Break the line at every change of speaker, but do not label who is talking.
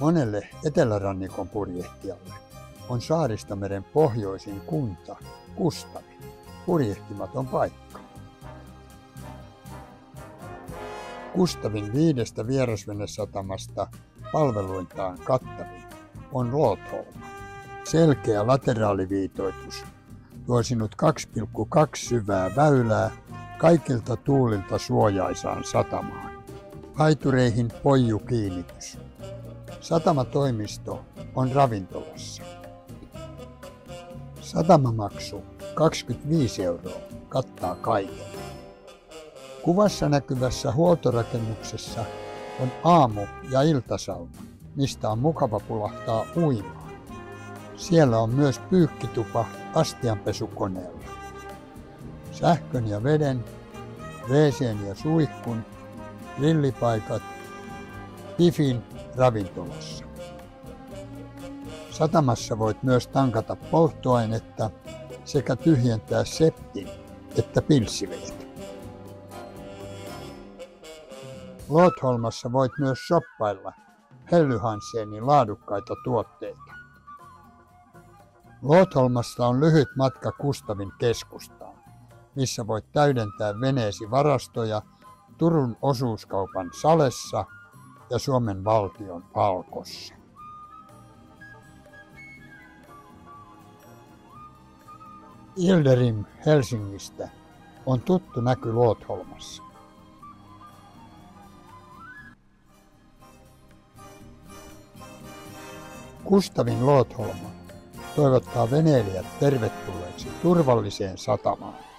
Monelle etelärannikon purjehtijalle on Saaristomeren pohjoisin kunta Kustavi purjehtimaton paikka. Kustavin 5 vierasvenesatamasta palveluintaan kattavin on Lootholma. Selkeä lateraaliviitoitus tuo sinut 2,2 syvää väylää kaikilta tuulilta suojaisaan satamaan. Haitureihin poijukiinnitys. Satamatoimisto on ravintolassa. Satamamaksu 25 € kattaa kaiken. Kuvassa näkyvässä huoltorakennuksessa on aamu- ja iltasauna, mistä on mukava pulahtaa uimaan. Siellä on myös pyykkitupa astianpesukoneella. Sähkön ja veden, WC:n ja suihkun, grillipaikat, Pifin ravintolassa. Satamassa voit myös tankata polttoainetta sekä tyhjentää septin että pilssivedet. Lootholmassa voit myös shoppailla Helly Hansenin laadukkaita tuotteita. Lootholmassa on lyhyt matka Kustavin keskustaan, missä voit täydentää veneesi varastoja Turun osuuskaupan Salessa ja Suomen valtion Alkossa. Ilderim Helsingistä on tuttu näky Lootholmassa. Kustavin Lootholma toivottaa veneilijät tervetulleeksi turvalliseen satamaan.